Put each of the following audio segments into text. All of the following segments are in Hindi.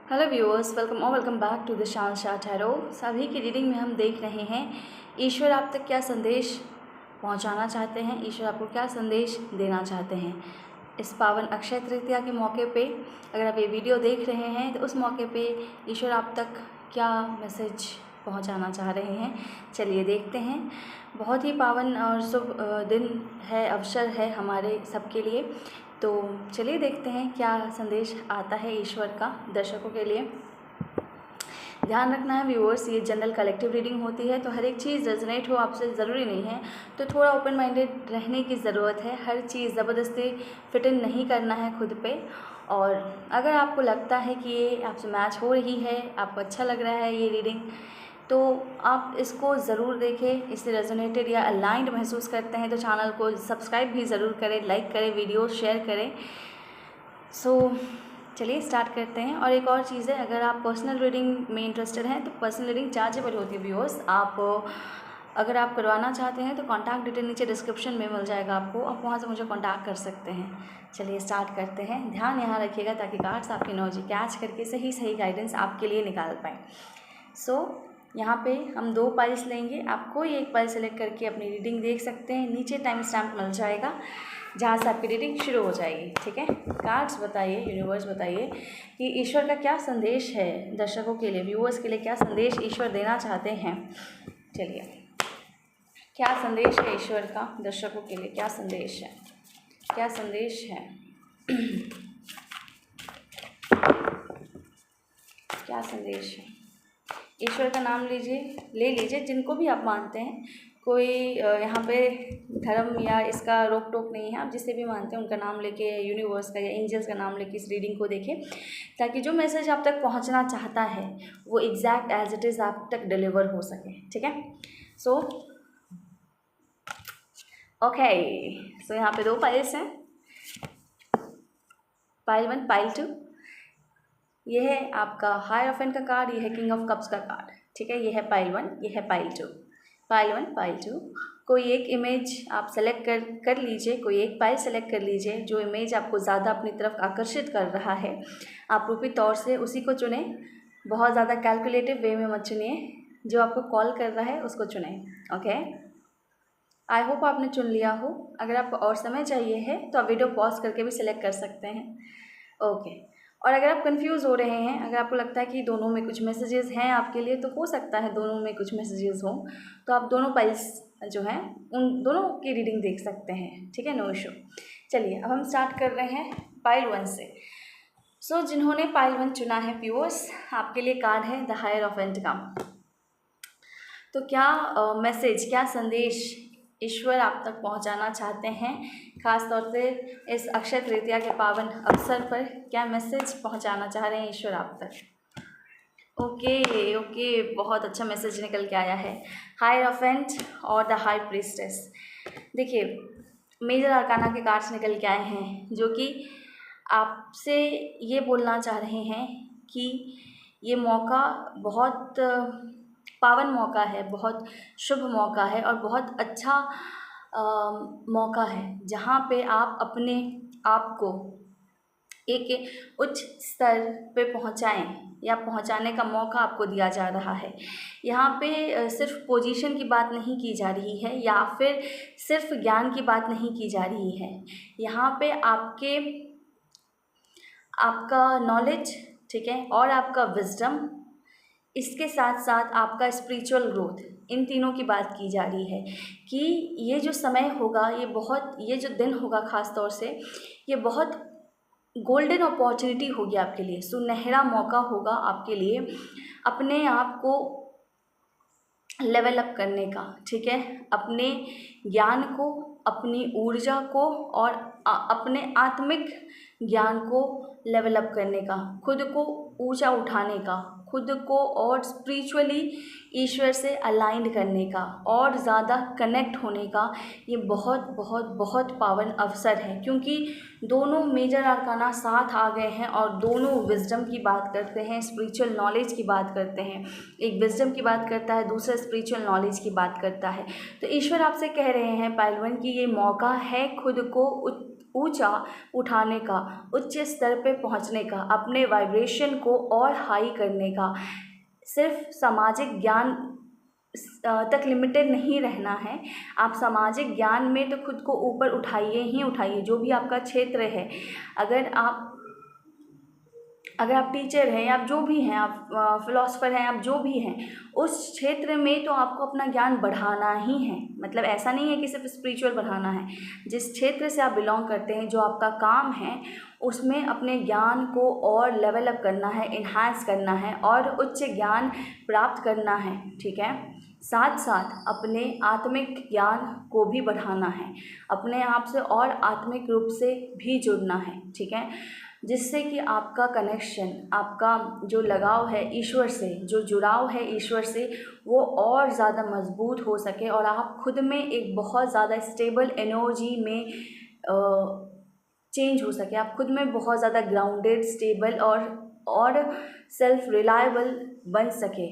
Hello viewers, welcome back to the Shanshah tarot. सभी की रीडिंग में हम देख रहे हैं ईश्वर आप तक क्या संदेश पहुंचाना चाहते हैं, ईश्वर आपको क्या संदेश देना चाहते हैं। इस पावन अक्षय तृतीया के मौके पे अगर आप ये वीडियो देख रहे हैं तो उस मौके पे ईश्वर आप तक क्या मैसेज पहुंचाना चाह रहे हैं, चलिए देखते हैं। बहुत ही पावन और शुभ दिन है, अवसर है हमारे सबके लिए, तो चलिए देखते हैं क्या संदेश आता है ईश्वर का दर्शकों के लिए। ध्यान रखना है व्यूअर्स, ये जनरल कलेक्टिव रीडिंग होती है, तो हर एक चीज़ रेजोनेट हो आपसे ज़रूरी नहीं है, तो थोड़ा ओपन माइंडेड रहने की ज़रूरत है। हर चीज़ ज़बरदस्ती फिट इन नहीं करना है खुद पे। और अगर आपको लगता है कि ये आपसे मैच हो रही है, आपको अच्छा लग रहा है ये रीडिंग, तो आप इसको ज़रूर देखें। इससे रेजोनेटेड या अलाइंड महसूस करते हैं तो चैनल को सब्सक्राइब भी ज़रूर करें, लाइक करें, वीडियो शेयर करें। चलिए स्टार्ट करते हैं। और एक और चीज़ है, अगर आप पर्सनल रीडिंग में इंटरेस्टेड हैं तो पर्सनल रीडिंग चार्जेबल होती है व्यूअर्स। अगर आप करवाना चाहते हैं तो कॉन्टैक्ट डिटेल नीचे डिस्क्रिप्शन में मिल जाएगा आपको, आप वहाँ से मुझे कॉन्टैक्ट कर सकते हैं। चलिए स्टार्ट करते हैं। ध्यान यहाँ रखिएगा ताकि कार्ड्स आपकी एनर्जी कैच करके सही गाइडेंस आपके लिए निकाल पाएँ। यहाँ पे हम 2 पाइल्स लेंगे, आप कोई एक पाइल सेलेक्ट करके अपनी रीडिंग देख सकते हैं। नीचे टाइम स्टैम्प मिल जाएगा जहाँ से आपकी रीडिंग शुरू हो जाएगी, ठीक है। कार्ड्स बताइए, यूनिवर्स बताइए कि ईश्वर का क्या संदेश है दर्शकों के लिए, व्यूअर्स के लिए क्या संदेश ईश्वर देना चाहते हैं। चलिए, क्या संदेश है ईश्वर का दर्शकों के लिए, क्या संदेश है, क्या संदेश है क्या संदेश है। ईश्वर का नाम ले लीजिए, जिनको भी आप मानते हैं। कोई यहाँ पे धर्म या इसका रोक टोक नहीं है, आप जिसे भी मानते हैं उनका नाम लेके, यूनिवर्स का या एंजल्स का नाम लेके इस रीडिंग को देखें, ताकि जो मैसेज आप तक पहुँचना चाहता है वो एग्जैक्ट एज इट इज़ आप तक डिलीवर हो सके, ठीक है। ओके, यहाँ पे 2 पाइल्स हैं, पाइल 1, पाइल 2। ये है आपका हायरॉफेंट का कार्ड, ये है किंग ऑफ कप्स का कार्ड, ठीक है। ये है पाइल 1, ये है पाइल 2। Pile 1, pile 2। कोई एक इमेज आप सेलेक्ट कर लीजिए, कोई एक पाइल सेलेक्ट कर लीजिए। जो इमेज आपको ज़्यादा अपनी तरफ आकर्षित कर रहा है आप रूपी तौर से उसी को चुनें। बहुत ज़्यादा कैलकुलेटिव वे में मत चुनिए, जो आपको कॉल कर रहा है उसको चुनें, ओके। आई होप आपने चुन लिया हो। अगर आपको और समय चाहिए है तो आप वीडियो पॉज करके भी सिलेक्ट कर सकते हैं, ओके। और अगर आप कंफ्यूज हो रहे हैं, अगर आपको लगता है कि दोनों में कुछ मैसेजेस हैं आपके लिए, तो हो सकता है दोनों में कुछ मैसेजेस हों, तो आप दोनों पाइल्स जो हैं उन दोनों की रीडिंग देख सकते हैं, ठीक है, नो इशू। चलिए अब हम स्टार्ट कर रहे हैं पाइल 1 से। जिन्होंने पाइल 1 चुना है व्यूअर्स, आपके लिए कार्ड है द हायरॉफेंट का। तो क्या मैसेज, क्या संदेश ईश्वर आप तक पहुंचाना चाहते हैं, ख़ास तौर से इस अक्षय तृतीया के पावन अवसर पर क्या मैसेज पहुंचाना चाह रहे हैं ईश्वर आप तक। ओके, बहुत अच्छा मैसेज निकल के आया है, हायरॉफेंट और द हाई प्रीस्टेस। देखिए, मेजर आर्काना के कार्ड्स निकल के आए हैं, जो कि आपसे ये बोलना चाह रहे हैं कि ये मौका बहुत पावन मौका है, बहुत शुभ मौका है और बहुत अच्छा मौका है, जहाँ पे आप अपने आप को एक उच्च स्तर पे पहुँचाएं या पहुँचाने का मौका आपको दिया जा रहा है। यहाँ पे सिर्फ पोजीशन की बात नहीं की जा रही है या फिर सिर्फ ज्ञान की बात नहीं की जा रही है। यहाँ पे आपका नॉलेज, ठीक है, और आपका विजडम, इसके साथ साथ आपका स्पिरिचुअल ग्रोथ, इन तीनों की बात की जा रही है कि ये जो समय होगा, ये जो दिन होगा, ख़ास तौर से ये बहुत गोल्डन अपॉर्चुनिटी होगी आपके लिए, सुनहरा मौका होगा आपके लिए अपने आप को लेवल अप करने का, ठीक है, अपने ज्ञान को, अपनी ऊर्जा को और अपने आत्मिक ज्ञान को लेवल अप करने का, खुद को ऊंचा उठाने का, खुद को और स्पिरिचुअली ईश्वर से अलाइंड करने का और ज़्यादा कनेक्ट होने का ये बहुत बहुत बहुत पावन अवसर है, क्योंकि दोनों मेजर आर्काना साथ आ गए हैं और दोनों विजडम की बात करते हैं, स्पिरिचुअल नॉलेज की बात करते हैं। एक विजडम की बात करता है, दूसरा स्पिरिचुअल नॉलेज की बात करता है। तो ईश्वर आपसे कह रहे हैं पाइल 1 कि ये मौका है खुद को ऊंचा उठाने का, उच्च स्तर पे पहुंचने का, अपने वाइब्रेशन को और हाई करने का। सिर्फ सामाजिक ज्ञान तक लिमिटेड नहीं रहना है। आप सामाजिक ज्ञान में तो खुद को ऊपर उठाइए ही उठाइए, जो भी आपका क्षेत्र है। अगर आप टीचर हैं, आप जो भी हैं, आप फिलोसफर हैं, आप जो भी हैं, उस क्षेत्र में तो आपको अपना ज्ञान बढ़ाना ही है। मतलब ऐसा नहीं है कि सिर्फ स्पिरिचुअल बढ़ाना है। जिस क्षेत्र से आप बिलोंग करते हैं, जो आपका काम है, उसमें अपने ज्ञान को और लेवल अप करना है, इन्हांस करना है और उच्च ज्ञान प्राप्त करना है। ठीक है, साथ साथ अपने आत्मिक ज्ञान को भी बढ़ाना है, अपने आप से और आत्मिक रूप से भी जुड़ना है। ठीक है, जिससे कि आपका कनेक्शन, आपका जो लगाव है ईश्वर से, जो जुड़ाव है ईश्वर से, वो और ज़्यादा मजबूत हो सके और आप खुद में एक बहुत ज़्यादा स्टेबल एनर्जी में चेंज हो सके। आप खुद में बहुत ज़्यादा ग्राउंडेड, स्टेबल और सेल्फ रिलायबल बन सके,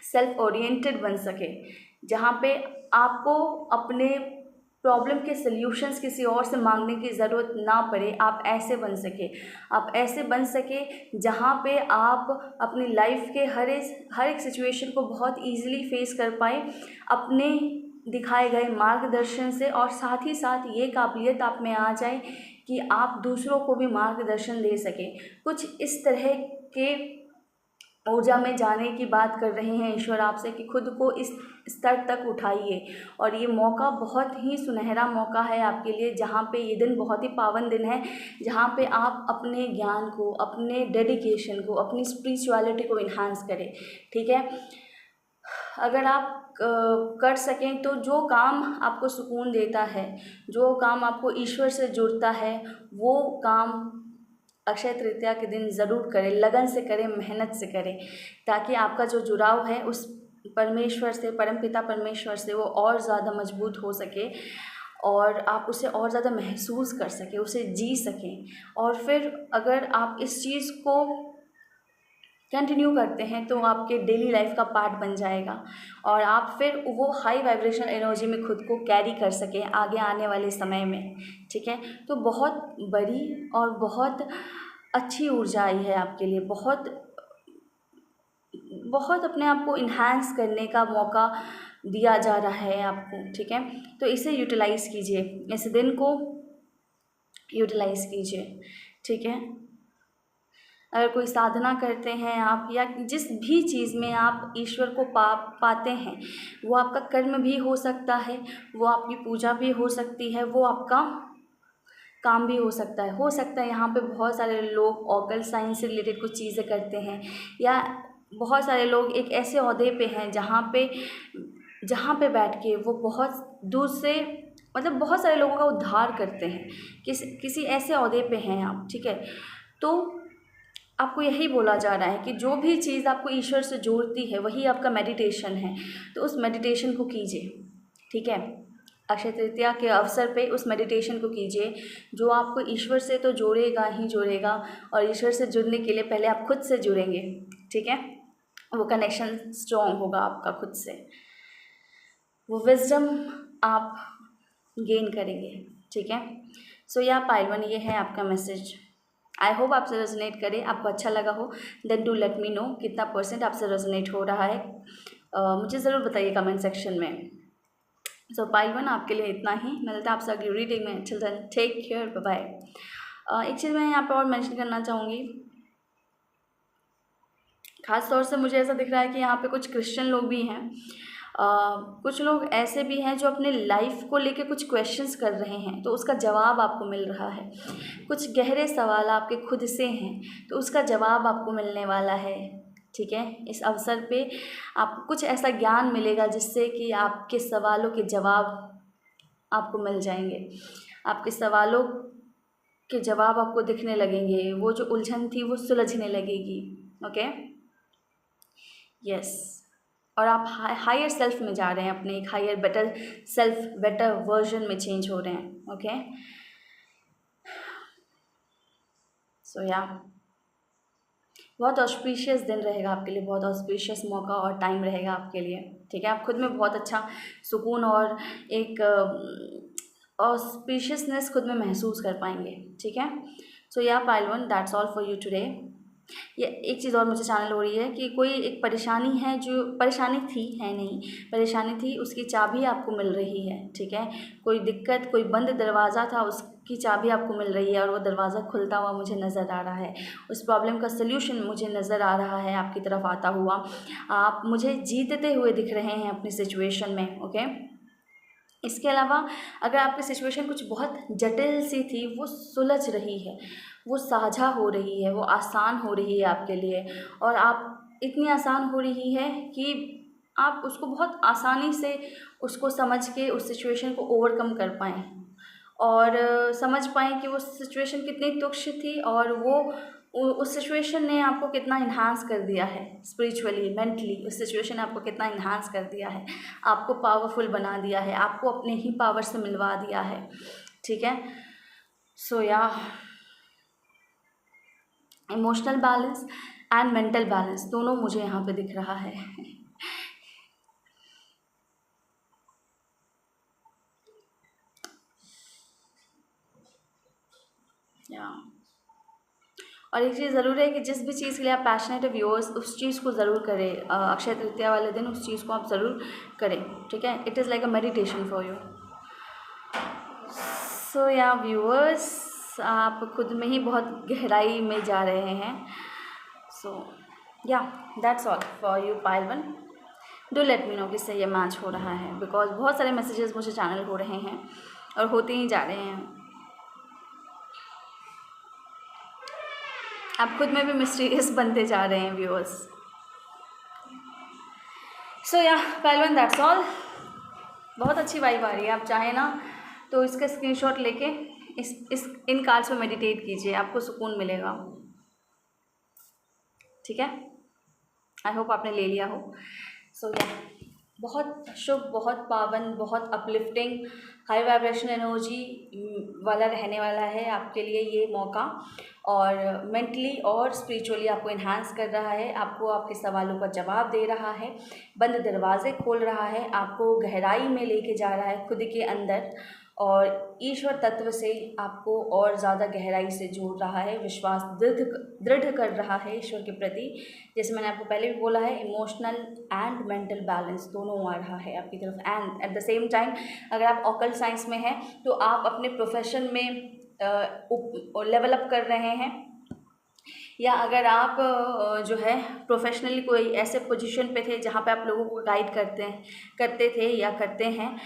सेल्फ ओरिएंटेड बन सके, जहाँ पे आपको अपने प्रॉब्लम के सल्यूशंस किसी और से मांगने की ज़रूरत ना पड़े। आप ऐसे बन सके जहाँ पे आप अपनी लाइफ के हर एक सिचुएशन को बहुत इजीली फेस कर पाए अपने दिखाए गए मार्गदर्शन से, और साथ ही साथ ये काबिलियत आप में आ जाए कि आप दूसरों को भी मार्गदर्शन दे सकें। कुछ इस तरह के ऊर्जा में जाने की बात कर रहे हैं ईश्वर आपसे कि खुद को इस स्तर तक उठाइए। और ये मौका बहुत ही सुनहरा मौका है आपके लिए, जहाँ पे ये दिन बहुत ही पावन दिन है, जहाँ पे आप अपने ज्ञान को, अपने डेडिकेशन को, अपनी स्पिरिचुअलिटी को इन्हांस करें। ठीक है, अगर आप कर सकें तो जो काम आपको सुकून देता है, जो काम आपको ईश्वर से जुड़ता है, वो काम अक्षय तृतीया के दिन ज़रूर करें, लगन से करें, मेहनत से करें, ताकि आपका जो जुड़ाव है उस परमेश्वर से, परमपिता परमेश्वर से, वो और ज़्यादा मजबूत हो सके और आप उसे और ज़्यादा महसूस कर सकें, उसे जी सकें। और फिर अगर आप इस चीज़ को कंटिन्यू करते हैं तो आपके डेली लाइफ का पार्ट बन जाएगा और आप फिर वो हाई वाइब्रेशन एनर्जी में खुद को कैरी कर सकें आगे आने वाले समय में। ठीक है, तो बहुत बड़ी और बहुत अच्छी ऊर्जा आई है आपके लिए, बहुत अपने आप को इन्हांस करने का मौका दिया जा रहा है आपको। ठीक है, तो इसे यूटिलाइज़ कीजिए, इस दिन को यूटिलाइज़ कीजिए। ठीक है, अगर कोई साधना करते हैं आप, या जिस भी चीज़ में आप ईश्वर को पाते हैं, वो आपका कर्म भी हो सकता है, वो आपकी पूजा भी हो सकती है, वो आपका काम भी हो सकता है। यहाँ पे बहुत सारे लोग ऑकल्ट साइंस से रिलेटेड कुछ चीज़ें करते हैं, या बहुत सारे लोग एक ऐसे ओहदे पे हैं जहाँ पे बैठ के वो बहुत दूर से, मतलब बहुत सारे लोगों का उद्धार करते हैं। किसी ऐसे ओहदे पे हैं आप। ठीक है, तो आपको यही बोला जा रहा है कि जो भी चीज़ आपको ईश्वर से जोड़ती है वही आपका मेडिटेशन है, तो उस मेडिटेशन को कीजिए। ठीक है, अक्षय तृतीया के अवसर पे उस मेडिटेशन को कीजिए जो आपको ईश्वर से तो जोड़ेगा ही जोड़ेगा, और ईश्वर से जुड़ने के लिए पहले आप खुद से जुड़ेंगे। ठीक है, वो कनेक्शन स्ट्रॉन्ग होगा आपका खुद से, वो विजडम आप गेन करेंगे। ठीक है, सो या पाइल 1, ये है आपका मैसेज। आई होप आपसे रेजोनेट करे, आपको अच्छा लगा हो, then do let me know कितना % आपसे रेजोनेट हो रहा है। मुझे ज़रूर बताइए कमेंट सेक्शन में। सो पाइल 1 आपके लिए इतना ही, मिलता है आपसे अगली रीडिंग में। Till then take care, bye bye. एक चीज़ मैं यहाँ पर और मेंशन करना चाहूँगी, ख़ास तौर से मुझे ऐसा दिख रहा है कि यहाँ पे कुछ क्रिश्चियन लोग भी हैं, कुछ लोग ऐसे भी हैं जो अपने लाइफ को लेके कुछ क्वेश्चंस कर रहे हैं, तो उसका जवाब आपको मिल रहा है। कुछ गहरे सवाल आपके खुद से हैं, तो उसका जवाब आपको मिलने वाला है। ठीक है, इस अवसर पे आपको कुछ ऐसा ज्ञान मिलेगा जिससे कि आपके सवालों के जवाब आपको मिल जाएंगे, आपके सवालों के जवाब आपको दिखने लगेंगे, वो जो उलझन थी वो सुलझने लगेगी। ओके, यस, और आप हायर सेल्फ में जा रहे हैं, अपने एक higher better self, better version में चेंज हो रहे हैं। ओके, सो या बहुत ऑस्पिशियस दिन रहेगा आपके लिए, बहुत ऑस्पिशियस मौका और टाइम रहेगा आपके लिए। ठीक है, आप खुद में बहुत अच्छा सुकून और एक ऑस्पिशियसनेस खुद में महसूस कर पाएंगे, ठीक है। सो या pile 1, that's all for you today. ये एक चीज़ और मुझे चैनल हो रही है कि कोई एक परेशानी है, जो परेशानी थी, है नहीं, परेशानी थी, उसकी चाबी आपको मिल रही है, ठीक है। कोई दिक्कत, कोई बंद दरवाज़ा था, उसकी चाबी आपको मिल रही है और वो दरवाज़ा खुलता हुआ मुझे नज़र आ रहा है। उस प्रॉब्लम का सल्यूशन मुझे नज़र आ रहा है आपकी तरफ आता हुआ। आप मुझे जीतते हुए दिख रहे हैं अपनी सिचुएशन में, ओके। इसके अलावा अगर आपकी सिचुएशन कुछ बहुत जटिल सी थी, वो सुलझ रही है, वो साझा हो रही है, वो आसान हो रही है आपके लिए, और आप इतनी आसान हो रही है कि आप उसको बहुत आसानी से उसको समझ के उस सिचुएशन को ओवरकम कर पाएँ और समझ पाएँ कि वो सिचुएशन कितनी तुच्छ थी और वो उस सिचुएशन ने आपको कितना इन्हांस कर दिया है स्पिरिचुअली, मेंटली। उस सिचुएशन ने आपको कितना इन्हांस कर दिया है, आपको पावरफुल बना दिया है, आपको अपने ही पावर से मिलवा दिया है, ठीक है। सो या emotional balance and mental balance दोनों मुझे यहाँ पे दिख रहा है। या और एक चीज़ ज़रूर है कि जिस भी चीज़ के लिए आप पैशनेट है व्यूअर्स, उस चीज़ को ज़रूर करें। अक्षय तृतीया वाले दिन उस चीज़ को आप ज़रूर करें, ठीक है। It is like a meditation for you. So या व्यूअर्स, आप खुद में ही बहुत गहराई में जा रहे हैं। सो या that's all for you pile 1। Do let me no किससे ये मैच हो रहा है, बिकॉज बहुत सारे मैसेजेस मुझे चैनल हो रहे हैं और होते ही जा रहे हैं। आप खुद में भी मिस्टीरियस बनते जा रहे हैं व्यूअर्स। सो या पाइल 1, दैट्स ऑल। बहुत अच्छी वाइब आ रही है। आप चाहें ना तो इसका स्क्रीनशॉट लेके इन कार्ड्स पे मेडिटेट कीजिए, आपको सुकून मिलेगा, ठीक है। आई होप आपने ले लिया हो। सो या बहुत शुभ, बहुत पावन, बहुत अपलिफ्टिंग, हाई वाइब्रेशन एनर्जी वाला रहने वाला है आपके लिए ये मौका, और मेंटली और स्पिरिचुअली आपको इन्हांस कर रहा है, आपको आपके सवालों का जवाब दे रहा है, बंद दरवाजे खोल रहा है, आपको गहराई में लेके जा रहा है खुद के अंदर, और ईश्वर तत्व से आपको और ज़्यादा गहराई से जोड़ रहा है, विश्वास दृढ़ कर रहा है ईश्वर के प्रति। जैसे मैंने आपको पहले भी बोला है, इमोशनल एंड मेंटल बैलेंस दोनों आ रहा है आपकी तरफ। And at the same time अगर आप ऑकल्ट साइंस में हैं तो आप अपने प्रोफेशन में लेवल अप कर रहे हैं, या अगर आप जो है प्रोफेशनली कोई ऐसे पोजीशन पे थे जहाँ पे आप लोगों को गाइड करते थे या करते हैं,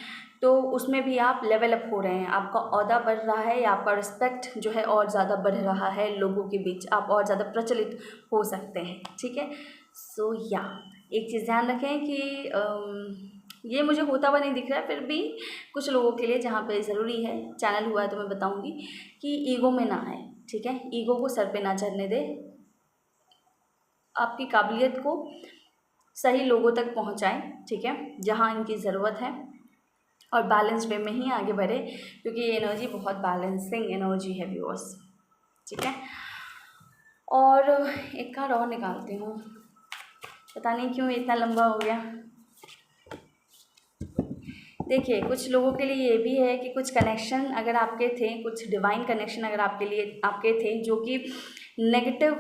तो उसमें भी आप लेवल अप हो रहे हैं, आपका ओहदा बढ़ रहा है, या आपका रिस्पेक्ट जो है और ज़्यादा बढ़ रहा है लोगों के बीच, आप और ज़्यादा प्रचलित हो सकते हैं, ठीक है। सो या एक चीज़ ध्यान रखें कि ये मुझे होता हुआ नहीं दिख रहा है, फिर भी कुछ लोगों के लिए जहाँ पे ज़रूरी है, चैनल हुआ है तो मैं बताऊँगी कि ईगो में ना आए, ठीक है। ईगो को सर पे ना चढ़ने दे, आपकी काबिलियत को सही लोगों तक पहुँचाएं, ठीक है, जहाँ इनकी ज़रूरत है, और बैलेंस वे में ही आगे बढ़े, क्योंकि ये एनर्जी बहुत बैलेंसिंग एनर्जी है व्यूअर्स, ठीक है। और एक कार्ड और निकालती हूँ, पता नहीं क्यों इतना लंबा हो गया। देखिए, कुछ लोगों के लिए ये भी है कि कुछ कनेक्शन अगर आपके थे, कुछ डिवाइन कनेक्शन अगर आपके थे जो कि नेगेटिव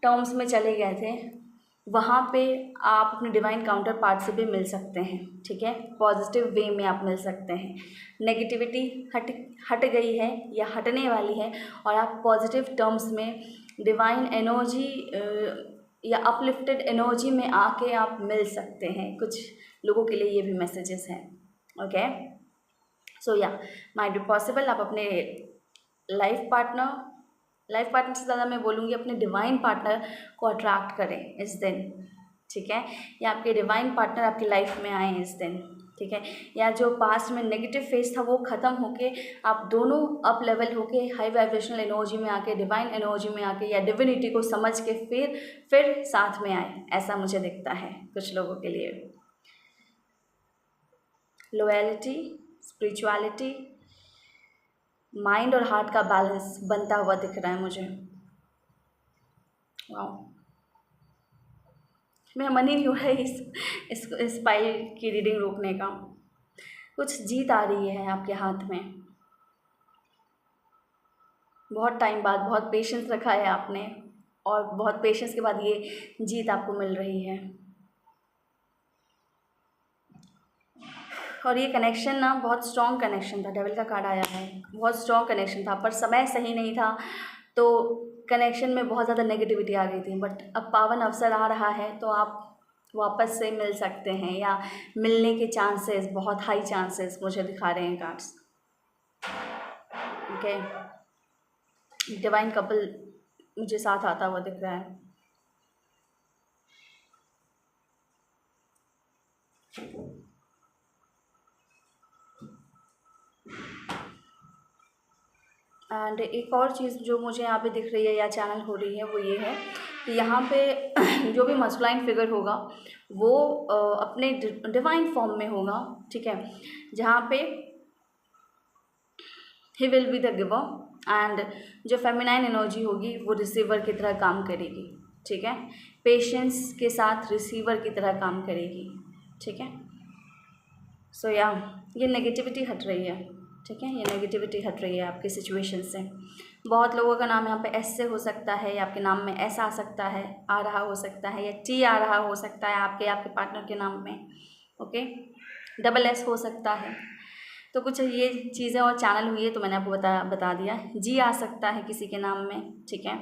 टर्म्स में चले गए थे, वहाँ पे आप अपने डिवाइन काउंटर पार्ट से भी मिल सकते हैं, ठीक है। पॉजिटिव वे में आप मिल सकते हैं, नेगेटिविटी हट गई है या हटने वाली है, और आप पॉजिटिव टर्म्स में डिवाइन एनर्जी या अपलिफ्टेड एनर्जी में आके आप मिल सकते हैं। कुछ लोगों के लिए ये भी मैसेजेस हैं, ओके। सो या माइट बी पॉसिबल आप अपने लाइफ पार्टनर से ज़्यादा मैं बोलूँगी अपने डिवाइन पार्टनर को अट्रैक्ट करें इस दिन, ठीक है, या आपके डिवाइन पार्टनर आपकी लाइफ में आए इस दिन, ठीक है, या जो पास्ट में नेगेटिव फेज था वो ख़त्म होके आप दोनों अप लेवल होके हाई वाइब्रेशनल एनर्जी में आके, डिवाइन एनर्जी में आके, या डिविनिटी को समझ के फिर साथ में आए, ऐसा मुझे दिखता है कुछ लोगों के लिए। लॉयल्टी, स्पिरिचुअलिटी, माइंड और हार्ट का बैलेंस बनता हुआ दिख रहा है मुझे। वाओ, मेरा मन ही नहीं हो रहा है इस पाइल की रीडिंग रोकने का। कुछ जीत आ रही है आपके हाथ में, बहुत टाइम बाद बहुत पेशेंस रखा है आपने, और बहुत पेशेंस के बाद ये जीत आपको मिल रही है। और ये कनेक्शन ना बहुत स्ट्रॉन्ग कनेक्शन था, डेविल का कार्ड आया है, बहुत स्ट्रॉन्ग कनेक्शन था, पर समय सही नहीं था, तो कनेक्शन में बहुत ज़्यादा नेगेटिविटी आ गई थी। बट अब पावन अवसर आ रहा है, तो आप वापस से मिल सकते हैं, या मिलने के चांसेस, बहुत हाई चांसेस मुझे दिखा रहे हैं कार्ड्स। ओके, डिवाइन कपल मुझे साथ आता हुआ दिख रहा है। एंड एक और चीज़ जो मुझे यहाँ पे दिख रही है या चैनल हो रही है, वो ये है कि यहाँ पे जो भी मस्कुलाइन फिगर होगा वो अपने डिवाइन फॉर्म में होगा, ठीक है, जहाँ पे he will be the giver, and जो फेमिनाइन एनर्जी होगी वो रिसीवर की तरह काम करेगी, ठीक है, पेशेंस के साथ रिसीवर की तरह काम करेगी, ठीक है। सो या ये नेगेटिविटी हट रही है, ठीक है, ये नेगेटिविटी हट रही है आपके सिचुएशन से। बहुत लोगों का नाम यहाँ पे एस से हो सकता है, या आपके नाम में एस आ सकता है, आ रहा हो सकता है, या टी आ रहा हो सकता है आपके पार्टनर के नाम में, ओके, डबल एस हो सकता है। तो कुछ ये चीज़ें और चैनल हुई है, तो मैंने आपको बता दिया। जी आ सकता है किसी के नाम में, ठीक है,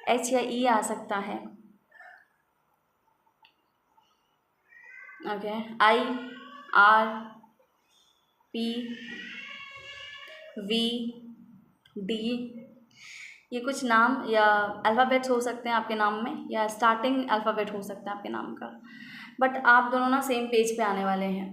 एच या ई आ सकता है, okay, I, R, P, V, D, ये कुछ नाम या अल्फ़ाबेट्स हो सकते हैं आपके नाम में, या स्टार्टिंग अल्फ़ाबेट हो सकता है आपके नाम का। बट आप दोनों ना सेम पेज पे आने वाले हैं,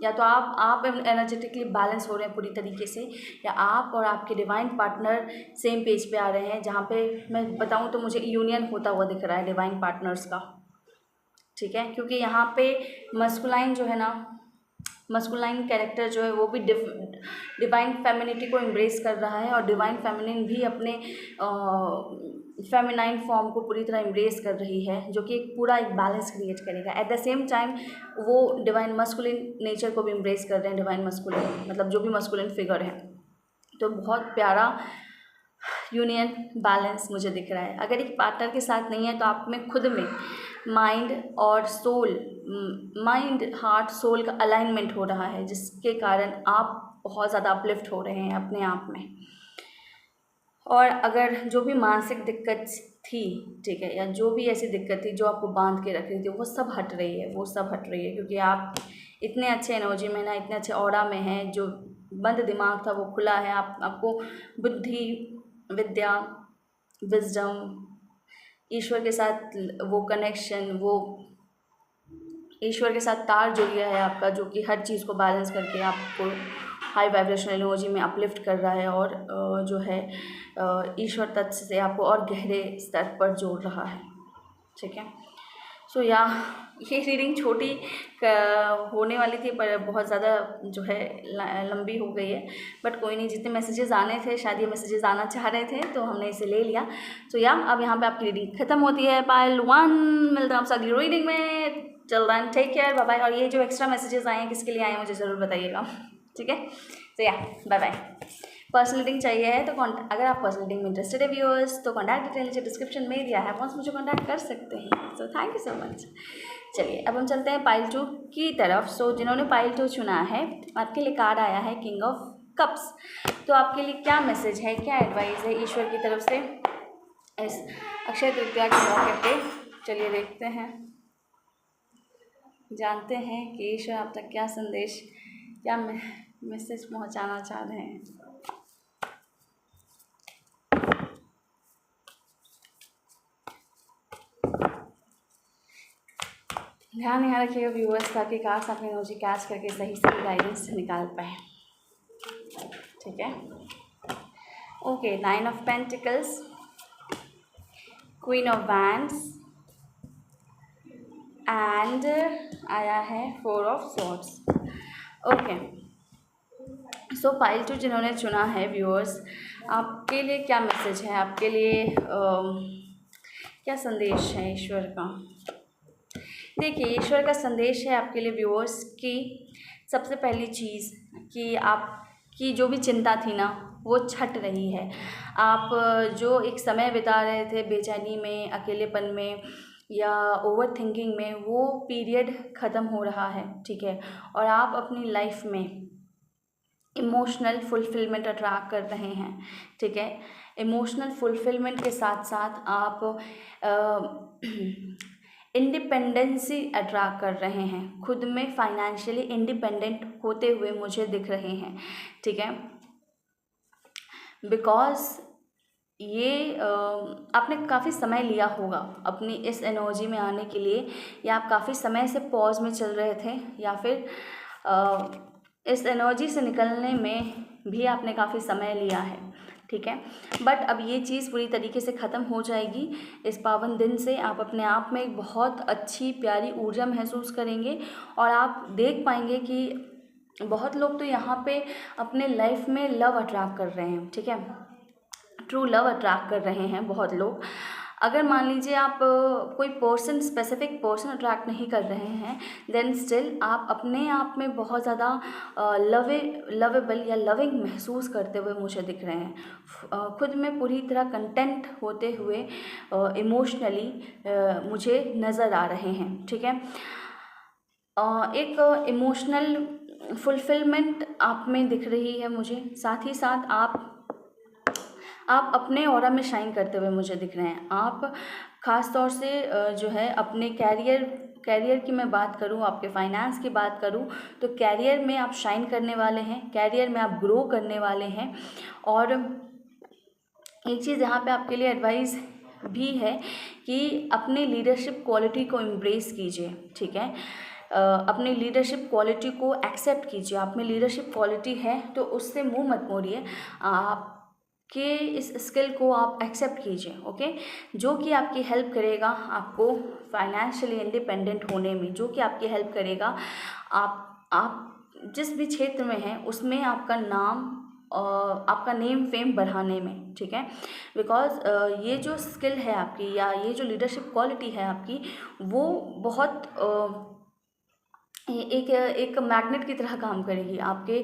या तो आप एनर्जेटिकली बैलेंस हो रहे हैं पूरी तरीके से, या आप और आपके डिवाइन पार्टनर सेम पेज पे आ रहे हैं, जहाँ पे मैं बताऊँ तो मुझे यूनियन होता हुआ दिख रहा है डिवाइन पार्टनर्स का, ठीक है, क्योंकि यहाँ पे मस्कुलाइन जो है ना, मस्कुलाइन कैरेक्टर जो है वो भी डिवाइन फेमिनिटी को एम्ब्रेस कर रहा है, और डिवाइन फेमिनिन भी अपने फेमिनाइन फॉर्म को पूरी तरह एम्ब्रेस कर रही है, जो कि एक बैलेंस क्रिएट करेगा। एट द सेम टाइम वो डिवाइन मस्कुलिन नेचर को भी एम्ब्रेस कर रहे हैं, डिवाइन मस्कुलिन मतलब जो भी मस्कुलिन फिगर है। तो बहुत प्यारा यूनियन बैलेंस मुझे दिख रहा है। अगर एक पार्टनर के साथ नहीं है, तो आप में खुद में माइंड और सोल, माइंड हार्ट सोल का अलाइनमेंट हो रहा है, जिसके कारण आप बहुत ज़्यादा अपलिफ्ट हो रहे हैं अपने आप में। और अगर जो भी मानसिक दिक्कत थी, ठीक है, या जो भी ऐसी दिक्कत थी जो आपको बांध के रख रही थी, वो सब हट रही है, वो सब हट रही है, क्योंकि आप इतने अच्छे एनर्जी में ना, इतने अच्छे ऑरा में हैं, जो बंद दिमाग था वो खुला है। आपको बुद्धि, विद्या, विजडम, ईश्वर के साथ वो कनेक्शन, वो ईश्वर के साथ तार जुड़ गया है आपका, जो कि हर चीज़ को बैलेंस करके आपको हाई वाइब्रेशनल एनर्जी में अपलिफ्ट कर रहा है, और जो है ईश्वर तत्व से आपको और गहरे स्तर पर जोड़ रहा है, ठीक है। सो या ये रीडिंग छोटी होने वाली थी, पर बहुत ज़्यादा जो है लंबी हो गई है, बट कोई नहीं, जितने मैसेजेस आने थे शायद ये मैसेजेस आना चाह रहे थे, तो हमने इसे ले लिया। तो या अब यहाँ पे आपकी रीडिंग खत्म होती है। पाइल 1 मिलता है आपसे अगली रीडिंग में। चल रहा है, टेक केयर, बाय बाय। और ये जो एक्स्ट्रा मैसेजेस आए हैं किसके लिए आए हैं मुझे ज़रूर बताइएगा, ठीक है। तो या बाय बाय। पर्सनल रीडिंग चाहिए है तो अगर आप पर्सनल रीडिंग में इंटरेस्टेड है व्यूअर्स, तो कॉन्टैक्ट डिटेल नीचे डिस्क्रिप्शन में दिया है, वॉन्स मुझे कॉन्टैक्ट कर सकते हैं। So thank you so much. चलिए अब हम चलते हैं पाइल 2 की तरफ। सो जिन्होंने पाइल 2 चुना है, आपके लिए कार्ड आया है किंग ऑफ कप्स। तो आपके लिए क्या मैसेज है, क्या एडवाइस है ईश्वर की तरफ से इस अक्षय तृतीया के मौके पे? चलिए देखते हैं, जानते हैं कि ईश्वर आप तक क्या संदेश, क्या मैसेज पहुंचाना चाह रहे हैं। ध्यान यहाँ रखिएगा व्यूअर्स, ताकि कार्ड्स अपनी एनर्जी कैच करके सही सही गाइडेंस निकाल पाए, ठीक है। Okay, 9 of pentacles, queen of wands, and आया है 4 of swords. Okay, so pile 2 जिन्होंने चुना है व्यूअर्स, आपके लिए क्या मैसेज है, आपके लिए क्या संदेश है ईश्वर का? देखिए, ईश्वर का संदेश है आपके लिए व्यूअर्स कि सबसे पहली चीज़ कि आप की जो भी चिंता थी ना वो छट रही है। आप जो एक समय बिता रहे थे बेचैनी में, अकेलेपन में या ओवर थिंकिंग में, वो पीरियड ख़त्म हो रहा है, ठीक है। और आप अपनी लाइफ में इमोशनल फुलफिलमेंट अट्रैक्ट कर रहे हैं, ठीक है। इमोशनल फुलफिलमेंट के साथ साथ आप इंडिपेंडेंसी अट्रैक्ट कर रहे हैं, खुद में फाइनेंशियली इंडिपेंडेंट होते हुए मुझे दिख रहे हैं, ठीक है। बिकॉज ये आपने काफ़ी समय लिया होगा अपनी इस एनर्जी में आने के लिए, या आप काफ़ी समय से पॉज में चल रहे थे, या फिर इस एनर्जी से निकलने में भी आपने काफ़ी समय लिया है, ठीक है। बट अब ये चीज़ पूरी तरीके से ख़त्म हो जाएगी। इस पावन दिन से आप अपने आप में एक बहुत अच्छी प्यारी ऊर्जा महसूस करेंगे, और आप देख पाएंगे कि बहुत लोग तो यहाँ पे अपने लाइफ में लव अट्रैक्ट कर रहे हैं, ठीक है। ट्रू लव अट्रैक्ट कर रहे हैं बहुत लोग। अगर मान लीजिए आप कोई पर्सन, स्पेसिफिक पर्सन अट्रैक्ट नहीं कर रहे हैं, देन स्टिल आप अपने आप में बहुत ज़्यादा लवेबल या लविंग महसूस करते हुए मुझे दिख रहे हैं, खुद में पूरी तरह कंटेंट होते हुए इमोशनली मुझे नज़र आ रहे हैं, ठीक है। एक इमोशनल फुलफिलमेंट आप में दिख रही है मुझे, साथ ही साथ आप अपने ऑरा में शाइन करते हुए मुझे दिख रहे हैं। आप ख़ास तौर से जो है अपने कैरियर की मैं बात करूं, आपके फाइनेंस की बात करूं, तो कैरियर में आप शाइन करने वाले हैं, कैरियर में आप ग्रो करने वाले हैं। और एक चीज़ यहाँ पे आपके लिए एडवाइस भी है कि अपने लीडरशिप क्वालिटी को एम्ब्रेस कीजिए, ठीक है। अपनी लीडरशिप क्वालिटी को एक्सेप्ट कीजिए। आप में लीडरशिप क्वालिटी है तो उससे मुंह मत मोड़िए, आप कि इस स्किल को आप एक्सेप्ट कीजिए, ओके। जो कि आपकी हेल्प करेगा आपको फाइनेंशियली इंडिपेंडेंट होने में, जो कि आपकी हेल्प करेगा आप जिस भी क्षेत्र में हैं उसमें आपका नेम फेम बढ़ाने में, ठीक है। बिकॉज ये जो स्किल है आपकी, या ये जो लीडरशिप क्वालिटी है आपकी, वो बहुत एक मैग्नेट की तरह काम करेगी आपके,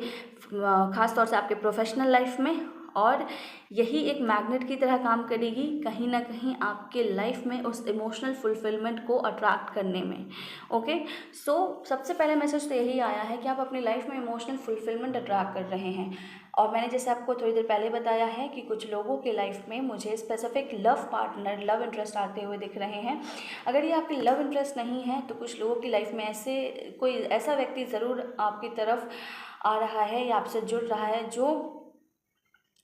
ख़ास तौर से आपके प्रोफेशनल लाइफ में, और यही एक मैग्नेट की तरह काम करेगी कहीं ना कहीं आपके लाइफ में उस इमोशनल फुलफिलमेंट को अट्रैक्ट करने में, ओके। सो सबसे पहले मैसेज तो यही आया है कि आप अपनी लाइफ में इमोशनल फुलफिलमेंट अट्रैक्ट कर रहे हैं। और मैंने जैसे आपको थोड़ी देर पहले बताया है कि कुछ लोगों के लाइफ में मुझे specific love partner, love interest आते हुए दिख रहे हैं। अगर ये आपकी लव इंटरेस्ट नहीं है तो कुछ लोगों की लाइफ में कोई ऐसा व्यक्ति ज़रूर आपकी तरफ आ रहा है या आपसे जुड़ रहा है, जो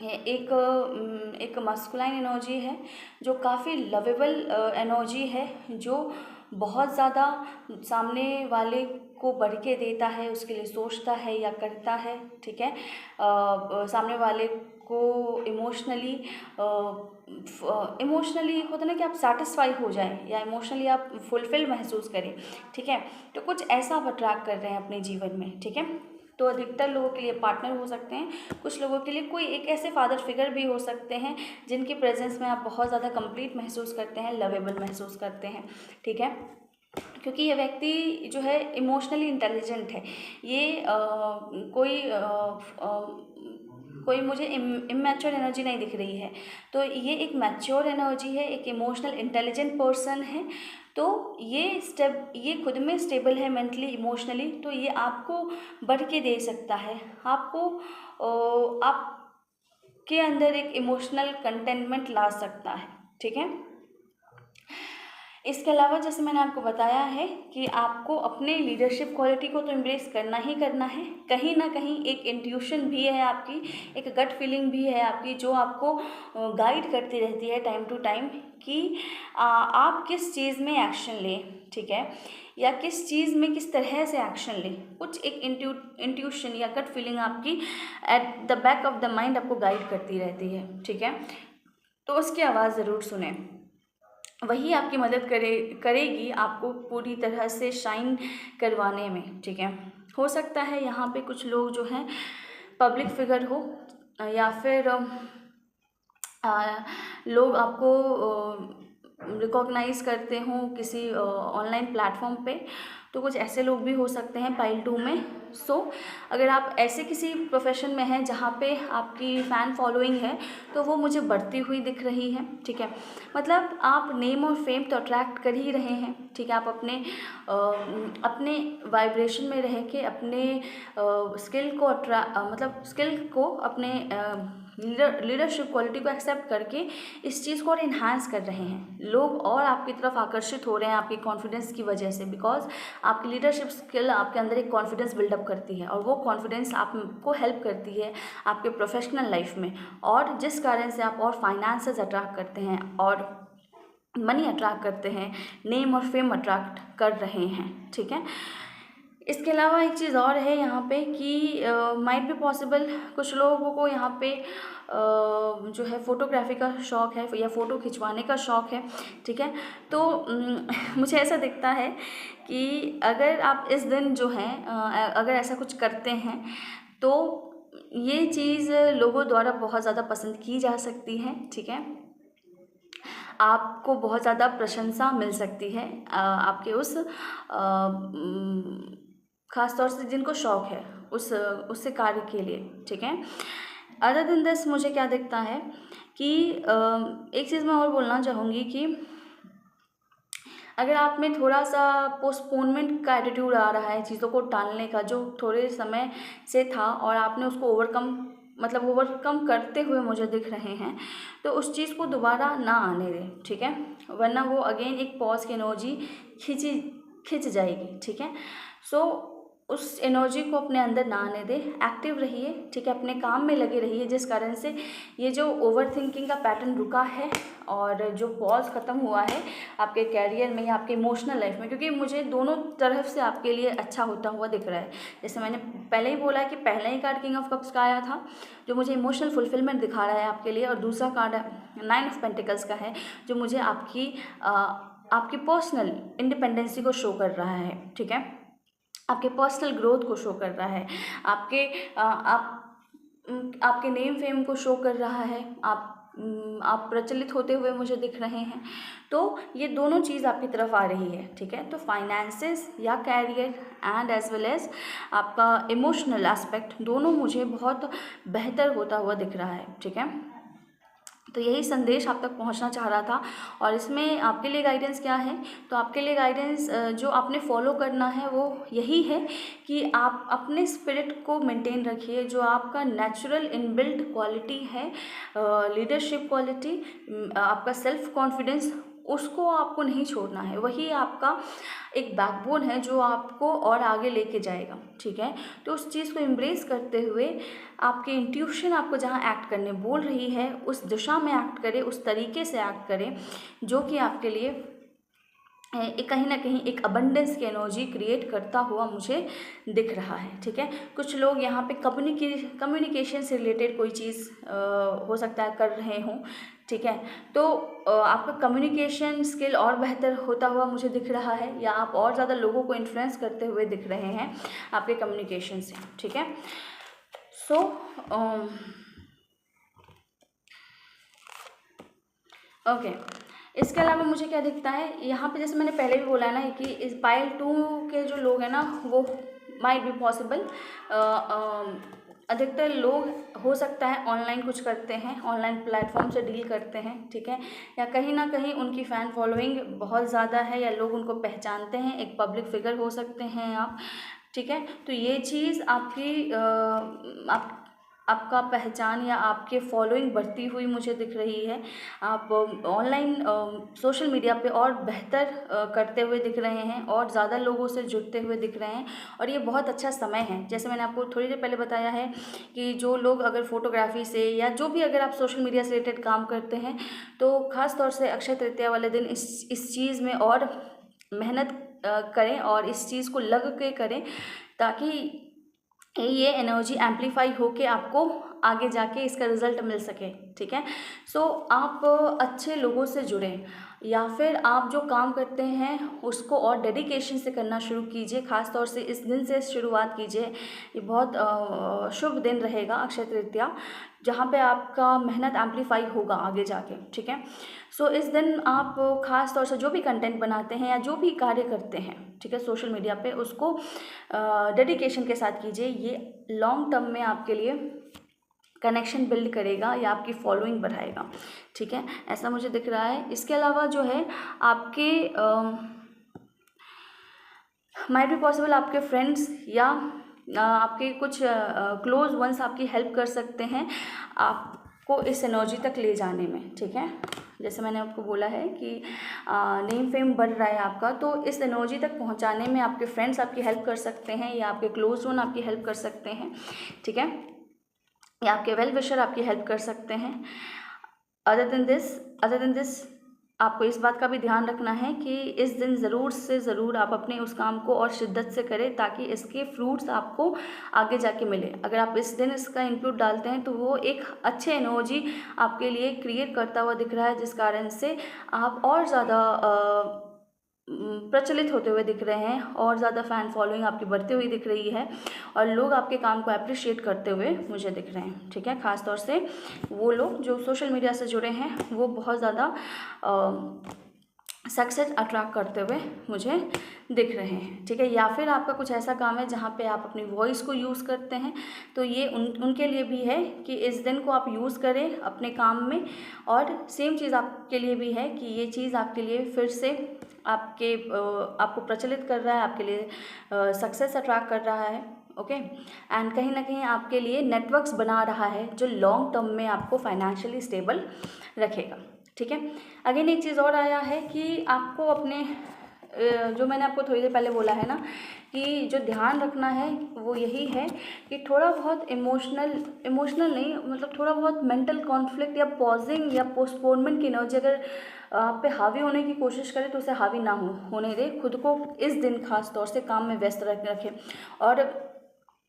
एक मस्कुलाइन एनर्जी है, जो काफ़ी लवेबल एनर्जी है, जो बहुत ज़्यादा सामने वाले को बढ़ के देता है, उसके लिए सोचता है या करता है, ठीक है। सामने वाले को इमोशनली होता ना कि आप सेटिस्फाई हो जाएं, या इमोशनली आप फुलफिल महसूस करें, ठीक है। तो कुछ ऐसा आप अट्रैक्ट कर रहे हैं अपने जीवन में, ठीक है। तो अधिकतर लोगों के लिए पार्टनर हो सकते हैं, कुछ लोगों के लिए कोई एक ऐसे फादर फिगर भी हो सकते हैं जिनकी प्रेजेंस में आप बहुत ज़्यादा कंप्लीट महसूस करते हैं, लवेबल महसूस करते हैं, ठीक है। क्योंकि ये व्यक्ति जो है इमोशनली इंटेलिजेंट है। ये कोई मुझे इमैच्योर एनर्जी नहीं दिख रही है, तो ये एक मैच्योर एनर्जी है, एक इमोशनल इंटेलिजेंट पर्सन है। तो ये खुद में स्टेबल है मेंटली, इमोशनली, तो ये आपको बढ़ के दे सकता है, आपके अंदर एक इमोशनल कंटेनमेंट ला सकता है, ठीक है। इसके अलावा जैसे मैंने आपको बताया है कि आपको अपने लीडरशिप क्वालिटी को तो एम्ब्रेस करना ही करना है। कहीं ना कहीं एक इंट्यूशन भी है आपकी, एक गट फीलिंग भी है आपकी, जो आपको गाइड करती रहती है टाइम टू टाइम कि आप किस चीज़ में एक्शन लें, ठीक है, या किस चीज़ में किस तरह से एक्शन लें। कुछ एक इंट्यूशन या गट फीलिंग आपकी at the back of the mind आपको गाइड करती रहती है, ठीक है। तो उसकी आवाज़ ज़रूर सुने, वही आपकी मदद करेगी आपको पूरी तरह से शाइन करवाने में, ठीक है। हो सकता है यहाँ पे कुछ लोग जो हैं पब्लिक फिगर हो, या फिर लोग आपको रिकॉग्नाइज़ करते हों किसी ऑनलाइन प्लेटफॉर्म पे, तो कुछ ऐसे लोग भी हो सकते हैं पाइल 2 में। सो अगर आप ऐसे किसी प्रोफेशन में हैं जहाँ पे आपकी फ़ैन फॉलोइंग है, तो वो मुझे बढ़ती हुई दिख रही है, ठीक है। मतलब आप नेम और फेम तो अट्रैक्ट कर ही रहे हैं, ठीक है। आप अपने वाइब्रेशन में रह के अपने स्किल को मतलब स्किल को अपने लीडरशिप क्वालिटी को एक्सेप्ट करके इस चीज़ को और इन्हांस कर रहे हैं। लोग और आपकी तरफ आकर्षित हो रहे हैं आपके कॉन्फिडेंस की वजह से, बिकॉज आपकी लीडरशिप स्किल आपके अंदर एक कॉन्फिडेंस बिल्डअप करती है, और वो कॉन्फिडेंस आपको हेल्प करती है आपके प्रोफेशनल लाइफ में, और जिस कारण से आप और फाइनेंसेस अट्रैक्ट करते हैं और मनी अट्रैक्ट करते हैं, नेम और फेम अट्रैक्ट कर रहे हैं, ठीक है। इसके अलावा एक चीज़ और है यहाँ पे कि माइट बी पॉसिबल कुछ लोगों को यहाँ पे जो है फ़ोटोग्राफी का शौक़ है या फ़ोटो खिंचवाने का शौक़ है, ठीक है। तो मुझे ऐसा दिखता है कि अगर आप इस दिन जो है अगर ऐसा कुछ करते हैं, तो ये चीज़ लोगों द्वारा बहुत ज़्यादा पसंद की जा सकती है, ठीक है। आपको बहुत ज़्यादा प्रशंसा मिल सकती है आपके उस ख़ास तौर से जिनको शौक़ है उससे कार्य के लिए, ठीक है। अदर देन दिस मुझे क्या दिखता है कि एक चीज़ मैं और बोलना चाहूँगी कि अगर आप में थोड़ा सा पोस्टपोनमेंट का एटीट्यूड आ रहा है, चीज़ों को टालने का जो थोड़े समय से था, और आपने उसको ओवरकम करते हुए मुझे दिख रहे हैं, तो उस चीज़ को दोबारा ना आने दें, ठीक है। वरना वो अगेन एक पॉज की एनर्जी खिंच जाएगी, ठीक है। सो उस एनर्जी को अपने अंदर ना आने दें, एक्टिव रहिए, ठीक है। अपने काम में लगे रहिए, जिस कारण से ये जो ओवर थिंकिंग का पैटर्न रुका है और जो पॉज ख़त्म हुआ है आपके कैरियर में या आपके इमोशनल लाइफ में, क्योंकि मुझे दोनों तरफ से आपके लिए अच्छा होता हुआ दिख रहा है। जैसे मैंने पहले ही बोला कि पहला ही कार्ड किंग ऑफ कप्स का आया था जो मुझे इमोशनल फुलफिलमेंट दिखा रहा है आपके लिए, और दूसरा कार्ड 9 ऑफ पेंटिकल्स का है जो मुझे आपकी पर्सनल इंडिपेंडेंसी को शो कर रहा है, ठीक है। आपके पर्सनल ग्रोथ को शो कर रहा है, आपके नेम फेम को शो कर रहा है, आप प्रचलित होते हुए मुझे दिख रहे हैं। तो ये दोनों चीज़ आपकी तरफ आ रही है, ठीक है। तो फाइनेंसेस या career and as well as आपका इमोशनल एस्पेक्ट दोनों मुझे बहुत बेहतर होता हुआ दिख रहा है, ठीक है। तो यही संदेश आप तक पहुंचना चाह रहा था, और इसमें आपके लिए गाइडेंस क्या है, तो आपके लिए गाइडेंस जो आपने फॉलो करना है वो यही है कि आप अपने स्पिरिट को मेंटेन रखिए, जो आपका नेचुरल इनबिल्ट क्वालिटी है, लीडरशिप क्वालिटी, आपका सेल्फ कॉन्फिडेंस, उसको आपको नहीं छोड़ना है। वही आपका एक बैकबोन है जो आपको और आगे लेके जाएगा, ठीक है। तो उस चीज़ को एम्ब्रेस करते हुए आपकी इंट्यूशन आपको जहाँ एक्ट करने बोल रही है उस दिशा में एक्ट करें, उस तरीके से एक्ट करें जो कि आपके लिए कहीं ना कहीं एक अबंडेंस की एनर्जी क्रिएट करता हुआ मुझे दिख रहा है, ठीक है। कुछ लोग यहाँ पे कम्युनिकेशन से रिलेटेड कोई चीज़ हो सकता है कर रहे हों, ठीक है। तो आपका कम्युनिकेशन स्किल और बेहतर होता हुआ मुझे दिख रहा है, या आप और ज़्यादा लोगों को इन्फ्लुएंस करते हुए दिख रहे हैं आपके कम्युनिकेशन से, ठीक है। सो ओके, इसके अलावा मुझे क्या दिखता है यहाँ पे, जैसे मैंने पहले भी बोला है ना कि इस पाइल 2 के जो लोग हैं ना वो माइट बी पॉसिबल अधिकतर लोग हो सकता है ऑनलाइन कुछ करते हैं, ऑनलाइन प्लेटफॉर्म से डील करते हैं, ठीक है। या कहीं ना कहीं उनकी फ़ैन फॉलोइंग बहुत ज़्यादा है, या लोग उनको पहचानते हैं, एक पब्लिक फिगर हो सकते हैं आप, ठीक है। तो ये चीज़ आपका पहचान या आपके फॉलोइंग बढ़ती हुई मुझे दिख रही है। आप ऑनलाइन सोशल मीडिया पे और बेहतर करते हुए दिख रहे हैं, और ज़्यादा लोगों से जुड़ते हुए दिख रहे हैं, और ये बहुत अच्छा समय है। जैसे मैंने आपको थोड़ी देर पहले बताया है कि जो लोग अगर फोटोग्राफी से या जो भी अगर आप सोशल मीडिया से रिलेटेड काम करते हैं, तो ख़ास तौर से अक्षय तृतीया वाले दिन इस चीज़ में और मेहनत करें और इस चीज़ को लग के करें, ताकि ये एनर्जी एम्पलीफाई होके आपको आगे जाके इसका रिज़ल्ट मिल सके, ठीक है। सो आप अच्छे लोगों से जुड़ें, या फिर आप जो काम करते हैं उसको और डेडिकेशन से करना शुरू कीजिए। ख़ास तौर से इस दिन से शुरुआत कीजिए। ये बहुत शुभ दिन रहेगा अक्षय तृतीया, जहाँ पे आपका मेहनत एम्पलीफाई होगा आगे जाके, ठीक है। सो इस दिन आप ख़ास तौर से जो भी कंटेंट बनाते हैं या जो भी कार्य करते हैं, ठीक है, सोशल मीडिया पे, उसको डेडिकेशन के साथ कीजिए। ये लॉन्ग टर्म में आपके लिए कनेक्शन बिल्ड करेगा या आपकी फॉलोइंग बढ़ाएगा, ठीक है, ऐसा मुझे दिख रहा है। इसके अलावा जो है आपके माइट बी पॉसिबल आपके फ्रेंड्स या आपके कुछ क्लोज वंस आपकी हेल्प कर सकते हैं आपको इस एनर्जी तक ले जाने में, ठीक है। जैसे मैंने आपको बोला है कि नेम फेम बढ़ रहा है आपका, तो इस एनर्जी तक पहुंचाने में आपके फ्रेंड्स आपकी हेल्प कर सकते हैं या आपके क्लोज वन आपकी हेल्प कर सकते हैं, ठीक है, या आपके वेल विशर आपकी हेल्प कर सकते हैं। अदर देन दिस आपको इस बात का भी ध्यान रखना है कि इस दिन ज़रूर से ज़रूर आप अपने उस काम को और शिद्दत से करें ताकि इसके फ्रूट्स आपको आगे जाके मिले। अगर आप इस दिन इसका इनपुट डालते हैं तो वो एक अच्छे एनर्जी आपके लिए क्रिएट करता हुआ दिख रहा है, जिस कारण से आप और ज़्यादा प्रचलित होते हुए दिख रहे हैं और ज़्यादा फ़ैन फॉलोइंग आपकी बढ़ती हुई दिख रही है और लोग आपके काम को अप्रिशिएट करते हुए मुझे दिख रहे हैं, ठीक है। ख़ास तौर से वो लोग जो सोशल मीडिया से जुड़े हैं वो बहुत ज़्यादा सक्सेस अट्रैक्ट करते हुए मुझे दिख रहे हैं, ठीक है। या फिर आपका कुछ ऐसा काम है जहाँ पे आप अपनी वॉइस को यूज़ करते हैं, तो ये उनके लिए भी है कि इस दिन को आप यूज़ करें अपने काम में। और सेम चीज़ आपके लिए भी है कि ये चीज़ आपके लिए फिर से आपको प्रचलित कर रहा है, आपके लिए सक्सेस अट्रैक्ट कर रहा है, ओके। एंड कहीं ना कहीं आपके लिए नेटवर्क्स बना रहा है जो लॉन्ग टर्म में आपको फाइनेंशियली स्टेबल रखेगा, ठीक है। अगेन एक चीज़ और आया है कि आपको अपने जो मैंने आपको थोड़ी देर पहले बोला है ना कि जो ध्यान रखना है वो यही है कि थोड़ा बहुत इमोशनल नहीं, मतलब थोड़ा बहुत मेंटल कॉन्फ्लिक्ट या पॉजिंग या पोस्टपोनमेंट की एनर्जी अगर आप पे हावी होने की कोशिश करें तो उसे हावी ना होने दे। खुद को इस दिन खास तौर से काम में व्यस्त रखें और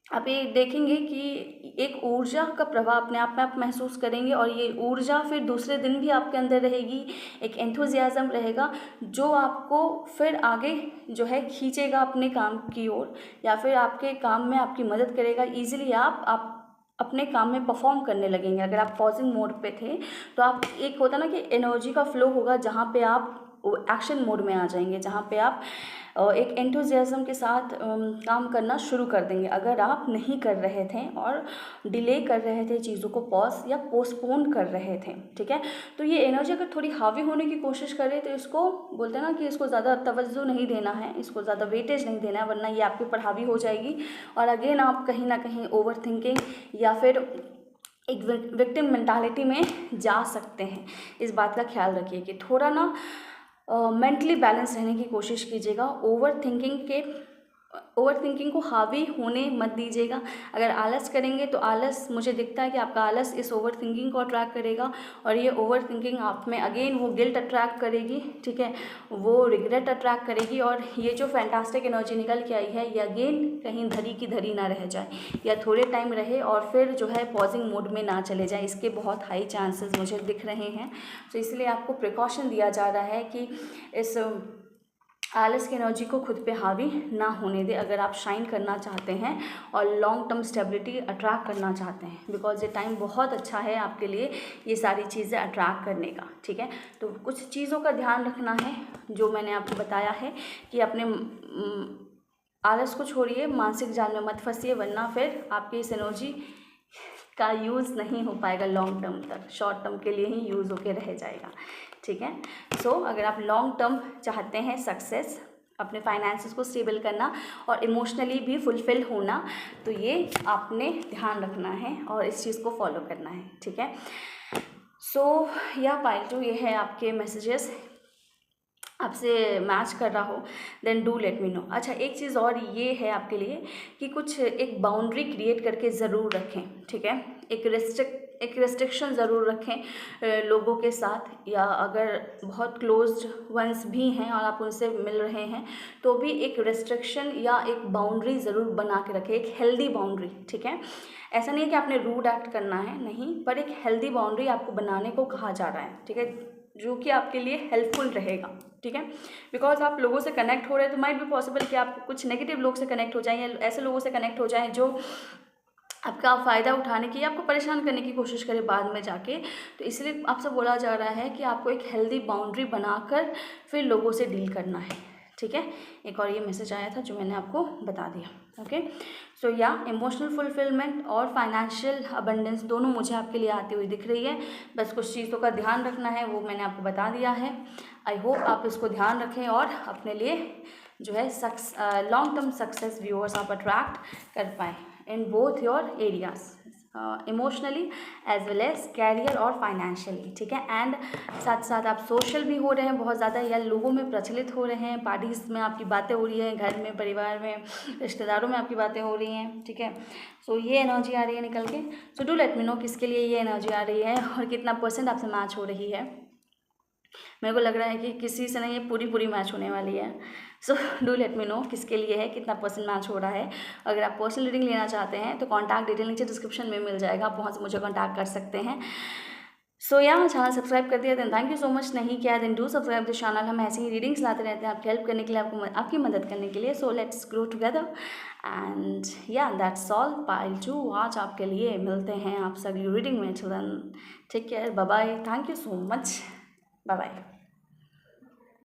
आप ये देखेंगे कि एक ऊर्जा का प्रवाह अपने आप में आप महसूस करेंगे और ये ऊर्जा फिर दूसरे दिन भी आपके अंदर रहेगी। एक एंथुजियाज़म रहेगा जो आपको फिर आगे जो है खींचेगा अपने काम की ओर या फिर आपके काम में आपकी मदद करेगा। ईजिली आप अपने काम में परफॉर्म करने लगेंगे। अगर आप पॉजिंग मोड पे थे तो आप एक होता ना कि एनर्जी का फ्लो होगा जहाँ पे आप एक्शन मोड में आ जाएंगे, जहाँ पे आप एक एंथुजियाज़म के साथ काम करना शुरू कर देंगे। अगर आप नहीं कर रहे थे और डिले कर रहे थे, चीज़ों को पॉज या पोस्टपोन कर रहे थे, ठीक है, तो ये एनर्जी अगर थोड़ी हावी होने की कोशिश करे तो इसको बोलते हैं ना कि इसको ज़्यादा तवज्जो नहीं देना है, इसको ज़्यादा वेटेज नहीं देना है, वरना ये आपके ऊपर हावी हो जाएगी और अगेन आप कहीं ना कहीं ओवर थिंकिंग या फिर एक विक्टिम मेंटालिटी में जा सकते हैं। इस बात का ख्याल रखिए कि थोड़ा ना मेंटली बैलेंस रहने की कोशिश कीजिएगा। ओवर थिंकिंग को हावी होने मत दीजिएगा। अगर आलस करेंगे तो आलस, मुझे दिखता है कि आपका आलस इस ओवर थिंकिंग को अट्रैक्ट करेगा और ये ओवर थिंकिंग आप में अगेन वो गिल्ट अट्रैक्ट करेगी, ठीक है, वो रिग्रेट अट्रैक्ट करेगी और ये जो फैंटास्टिक एनर्जी निकल के आई है ये अगेन कहीं धरी की धरी ना रह जाए या थोड़े टाइम रहे और फिर जो है पॉजिंग मोड में ना चले जाए। इसके बहुत हाई चांसेस मुझे दिख रहे हैं। तो इसलिए आपको प्रिकॉशन दिया जा रहा है कि इस आलस की एनर्जी को खुद पे हावी ना होने दे अगर आप शाइन करना चाहते हैं और लॉन्ग टर्म स्टेबिलिटी अट्रैक्ट करना चाहते हैं, बिकॉज ये टाइम बहुत अच्छा है आपके लिए ये सारी चीज़ें अट्रैक्ट करने का, ठीक है। तो कुछ चीज़ों का ध्यान रखना है जो मैंने आपको बताया है कि अपने आलस को छोड़िए, मानसिक जाल में मत फंसिए, वरना फिर आपकी इस एनर्जी का यूज़ नहीं हो पाएगा लॉन्ग टर्म तक, शॉर्ट टर्म के लिए ही यूज़ होके रह जाएगा, ठीक है। सो अगर आप लॉन्ग टर्म चाहते हैं सक्सेस, अपने फाइनेंसेस को स्टेबल करना और इमोशनली भी फुलफिल होना, तो ये आपने ध्यान रखना है और इस चीज़ को फॉलो करना है, ठीक है। सो या पाइल 2 ये है आपके मैसेजेस, आपसे मैच कर रहा हो then do let me know. अच्छा एक चीज़ और ये है आपके लिए कि कुछ एक बाउंड्री क्रिएट करके ज़रूर रखें, ठीक है। एक रेस्ट्रिक्शन ज़रूर रखें लोगों के साथ, या अगर बहुत क्लोज्ड वंस भी हैं और आप उनसे मिल रहे हैं तो भी एक रेस्ट्रिक्शन या एक बाउंड्री ज़रूर बना के रखें, एक हेल्दी बाउंड्री, ठीक है। ऐसा नहीं है कि आपने रूड एक्ट करना है, नहीं, पर एक हेल्दी बाउंड्री आपको बनाने को कहा जा रहा है, ठीक है। जो कि आपके लिए हेल्पफुल रहेगा, ठीक है। बिकॉज आप लोगों से कनेक्ट हो रहे हैं तो माइट बी पॉसिबल कि आप कुछ नेगेटिव लोग से कनेक्ट हो जाएं या ऐसे लोगों से कनेक्ट हो जाएं जो आपका फ़ायदा उठाने की, आपको परेशान करने की कोशिश करें बाद में जाके। तो इसलिए आपसे बोला जा रहा है कि आपको एक हेल्दी बाउंड्री बनाकर फिर लोगों से डील करना है, ठीक है। एक और ये मैसेज आया था जो मैंने आपको बता दिया, ओके। सो या इमोशनल फुलफिलमेंट और फाइनेंशियल अबंडेंस दोनों मुझे आपके लिए आती हुई दिख रही है। बस कुछ चीज़ों का ध्यान रखना है, वो मैंने आपको बता दिया है। आई होप आप इसको ध्यान रखें और अपने लिए जो है लॉन्ग टर्म सक्सेस व्यूअर्स आप अट्रैक्ट कर पाएँ in both your areas, emotionally as well as career और फाइनेंशियली, ठीक है। एंड साथ साथ आप सोशल भी हो रहे हैं बहुत ज़्यादा, या लोगों में प्रचलित हो रहे हैं, पार्टीज़ में आपकी बातें हो रही हैं, घर में, परिवार में, रिश्तेदारों में आपकी बातें हो रही हैं, ठीक है। सो ये एनर्जी आ रही है निकल के। So do let me no किसके लिए ये एनर्जी आ रही है और कितना % आपसे मैच हो रही है। मेरे को लग रहा है कि किसी से नहीं, ये पूरी मैच होने वाली है। So do let me no किसके लिए है, कितना % मैच हो रहा है। अगर आप पर्सनल रीडिंग लेना चाहते हैं तो कॉन्टैक्ट डिटेल नीचे डिस्क्रिप्शन में मिल जाएगा, आप वहाँ से मुझे कॉन्टैक्ट कर सकते हैं। सो या चैनल सब्सक्राइब कर दिया, then thank you so much. नहीं किया then do subscribe the channel. हम ऐसी ही रीडिंग्स लाते रहते हैं आपकी हेल्प करने के लिए, आपकी मदद करने के लिए। So let's grow together and या दैट्स ऑल। पाइल 2 आज आपके लिए। मिलते हैं आप सभी रीडिंग में। Till then take care, bye bye, thank you so much, bye bye.